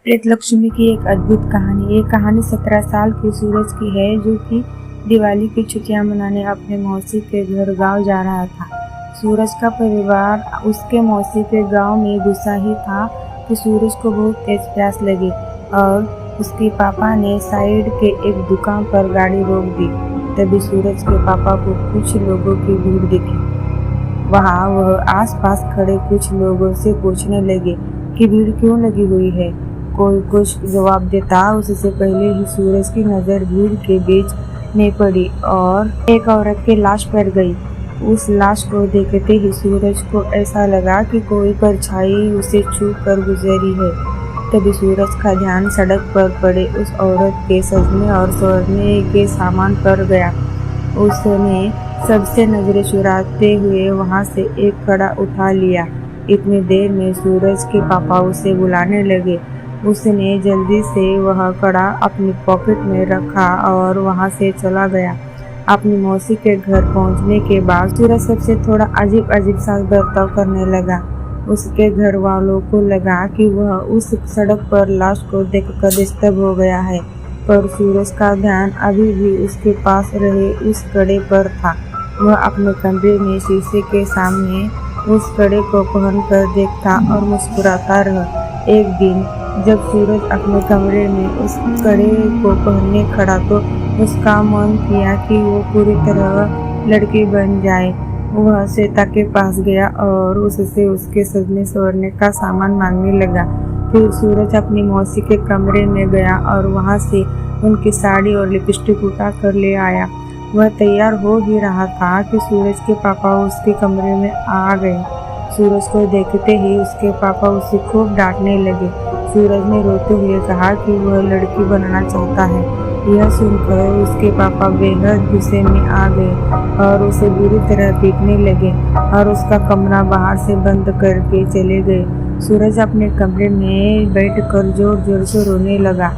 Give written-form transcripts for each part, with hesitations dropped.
प्रेत लक्ष्मी की एक अद्भुत कहानी। ये कहानी 17 साल के सूरज की है, जो कि दिवाली की छुट्टियां मनाने अपने मौसी के घर गांव जा रहा था। सूरज का परिवार उसके मौसी के गांव में घुसा ही था कि सूरज को बहुत तेज प्यास लगी और उसके पापा ने साइड के एक दुकान पर गाड़ी रोक दी। तभी सूरज के पापा को कुछ लोगों की भीड़ दिखी। वहाँ वह आसपास खड़े कुछ लोगों से पूछने लगे कि भीड़ क्यों लगी हुई है। कोई कुछ जवाब देता, उससे पहले ही सूरज की नज़र भीड़ के बीच में पड़ी और एक औरत की लाश पर गई। उस लाश को देखते ही सूरज को ऐसा लगा कि कोई परछाई उसे छू कर गुजरी है। तभी सूरज का ध्यान सड़क पर पड़े उस औरत के सजने और संवरने के सामान पर गया। उसने सबसे नजरें चुराते हुए वहां से एक कड़ा उठा लिया। इतनी देर में सूरज के पापा उसे बुलाने लगे। उसने जल्दी से वह कड़ा अपनी पॉकेट में रखा और वहां से चला गया। अपनी मौसी के घर पहुंचने के बाद सूरज सबसे थोड़ा अजीब सा बर्ताव करने लगा। उसके घर वालों को लगा कि वह उस सड़क पर लाश को देखकर डिस्टर्ब हो गया है, पर सूरज का ध्यान अभी भी उसके पास रहे उस कड़े पर था। वह अपने कमरे में शीशे के सामने उस कड़े को पहनकर देखता और मुस्कुराता रहा। एक दिन जब सूरज अपने कमरे में उस कड़े को पहनने खड़ा तो उसका मन किया कि वो पूरी तरह लड़की बन जाए। वह श्वेता के पास गया और उससे उसके सजने संवरने का सामान मांगने लगा। फिर सूरज अपनी मौसी के कमरे में गया और वहां से उनकी साड़ी और लिपस्टिक उठा कर ले आया। वह तैयार हो ही रहा था कि सूरज के पापा उसके कमरे में आ गए। सूरज को देखते ही उसके पापा उसे खूब डांटने लगे। सूरज ने रोते हुए कहा कि वह लड़की बनना चाहता है। यह सुनकर उसके पापा बेहद गुस्से में आ गए और उसे बुरी तरह पीटने लगे और उसका कमरा बाहर से बंद करके चले गए। सूरज अपने कमरे में बैठकर जोर जोर से रोने लगा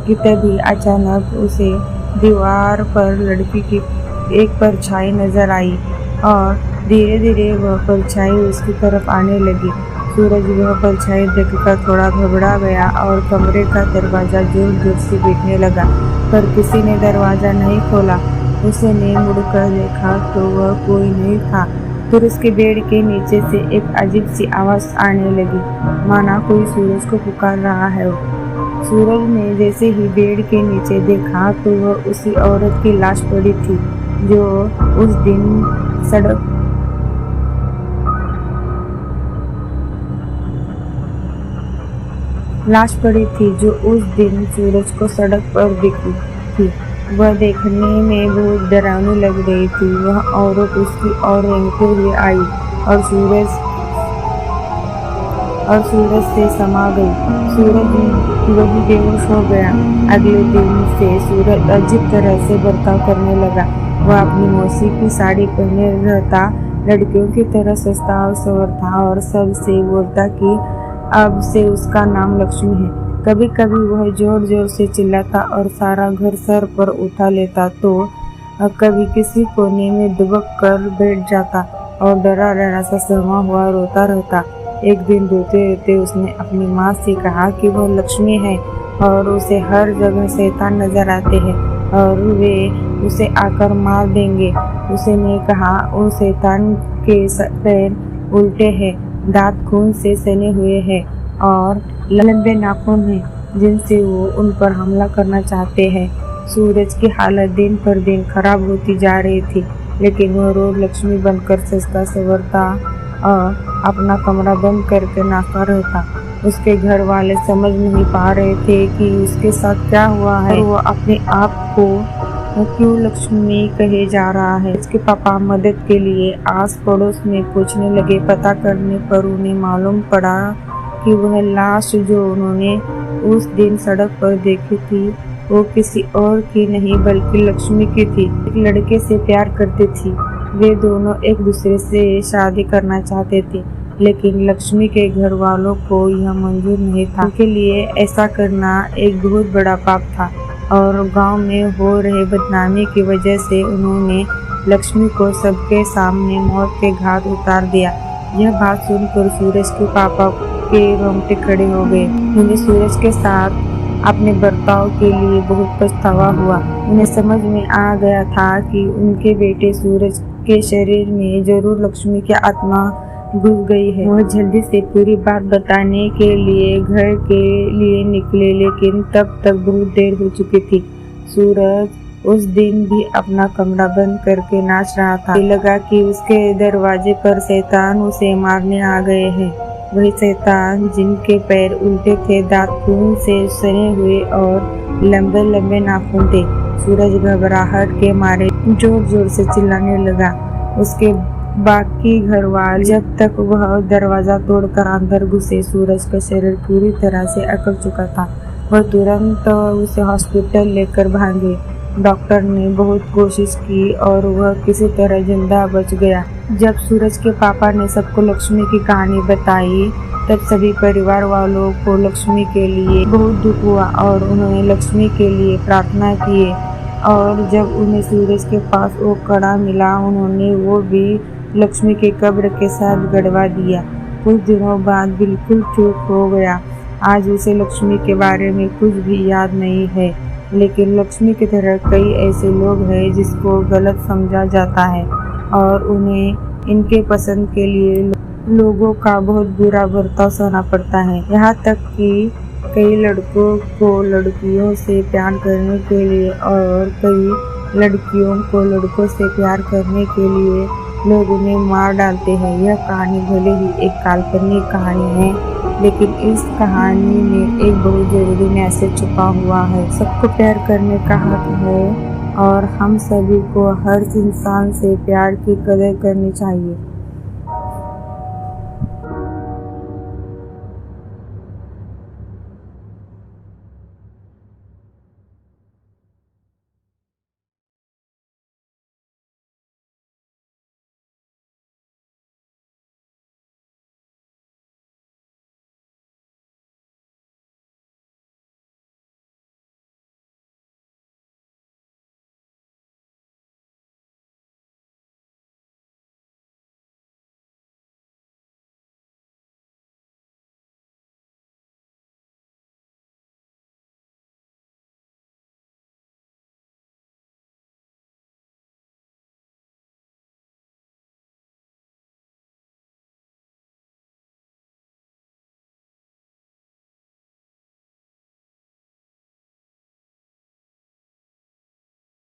कि तभी अचानक उसे दीवार पर लड़की की एक परछाई नजर आई और धीरे धीरे वह परछाई उसकी तरफ आने लगी। सूरज वह परछाई देखकर थोड़ा घबरा गया और कमरे का दरवाजा जोर जोर से पीटने लगा, पर किसी ने दरवाजा नहीं खोला। उसने मुड़कर देखा तो वह कोई नहीं था। फिर उसके बेड के नीचे से एक अजीब सी आवाज आने लगी, माना कोई सूरज को पुकार रहा है। सूरज ने जैसे ही बेड के नीचे देखा तो वह उसी औरत की लाश पड़ी थी जो उस दिन सड़क सूरज को सड़क पर दिखी थी। वह देखने में बहुत डरावनी लग रही थी। वह औरत उसकी ओर रेंगते हुए आई और सूरज से समा गई। सूरज वही बेहोश हो गया। अगले दिन से सूरज अजीब तरह से बर्ताव करने लगा। वह अपनी मौसी की साड़ी पहने रहता, लड़कियों की तरह सस्ता और संवरता और सबसे बोलता कि अब से उसका नाम लक्ष्मी है। कभी कभी वह जोर जोर से चिल्लाता और सारा घर सर पर उठा लेता, तो कभी किसी कोने में दुबक कर बैठ जाता और डरा डरा सा सहमा हुआ रोता रहता। एक दिन रोते रोते उसने अपनी माँ से कहा कि वह लक्ष्मी है और उसे हर जगह शैतान नजर आते हैं और वे उसे आकर मार देंगे। उसने कहा उस शैतान के पैर उल्टे हैं, दांत खून से सने हुए हैं और लंबे नाखून हैं जिनसे वो उन पर हमला करना चाहते हैं। सूरज की हालत दिन पर दिन खराब होती जा रही थी, लेकिन वह रोज लक्ष्मी बनकर सस्ता संवरता और अपना कमरा बंद करके नाचता रहता। उसके घर वाले समझ नहीं पा रहे थे कि उसके साथ क्या हुआ है और वो अपने आप को क्यों लक्ष्मी कहे जा रहा है। उसके पापा मदद के लिए आस पड़ोस में पूछने लगे। पता करने पर उन्हें मालूम पड़ा कि वह लाश जो उन्होंने उस दिन सड़क पर देखी थी वो किसी और की नहीं बल्कि लक्ष्मी की थी। एक लड़के से प्यार करती थी। वे दोनों एक दूसरे से शादी करना चाहते थे, लेकिन लक्ष्मी के घर वालों को यह मंजूर नहीं था। उनके लिए ऐसा करना एक बहुत बड़ा पाप था और गांव में हो रहे बदनामी की वजह से उन्होंने लक्ष्मी को सबके सामने मौत के घाट उतार दिया। यह बात सुनकर सूरज के पापा के रोंगटे खड़े हो गए। उन्हें सूरज के साथ अपने बर्ताव के लिए बहुत पछतावा हुआ। उन्हें समझ में आ गया था कि उनके बेटे सूरज के शरीर में जरूर लक्ष्मी की आत्मा घुस गई है। वह जल्दी से पूरी बात बताने के लिए घर के लिए निकले, लेकिन तब तक बहुत देर हो चुकी थी। सूरज उस दिन भी अपना कमरा बंद करके नाच रहा था। लगा कि उसके दरवाजे पर शैतान उसे मारने आ गए हैं। वही शैतान जिनके पैर उल्टे थे, दांत खून से सने हुए और लंबे लंबे नाखून थे। सूरज घबराहट के मारे जोर जोर से चिल्लाने लगा। उसके बाकी घरवाले जब तक वह दरवाजा तोड़कर अंदर घुसे, सूरज का शरीर पूरी तरह से अकड़ चुका था। वह तुरंत उसे हॉस्पिटल लेकर भागे। डॉक्टर ने बहुत कोशिश की और वह किसी तरह जिंदा बच गया। जब सूरज के पापा ने सबको लक्ष्मी की कहानी बताई, तब सभी परिवार वालों को लक्ष्मी के लिए बहुत दुख हुआ और उन्होंने लक्ष्मी के लिए प्रार्थना की। और जब उन्हें सूरज के पास वो कड़ा मिला, उन्होंने वो भी लक्ष्मी के कब्र के साथ गड़वा दिया। कुछ दिनों बाद बिल्कुल चूक हो गया। आज उसे लक्ष्मी के बारे में कुछ भी याद नहीं है, लेकिन लक्ष्मी की तरह कई ऐसे लोग हैं जिसको गलत समझा जाता है और उन्हें इनके पसंद के लिए लोगों का बहुत बुरा बर्ताव सहना पड़ता है। यहाँ तक कि कई लड़कों को लड़कियों से प्यार करने के लिए और कई लड़कियों को लड़कों से प्यार करने के लिए लोग उन्हें मार डालते हैं। यह कहानी भले ही एक काल्पनिक कहानी है, लेकिन इस कहानी में एक बहुत जरूरी मैसेज छुपा हुआ है। सबको प्यार करने का हक है और हम सभी को हर इंसान से प्यार की कदर करनी चाहिए।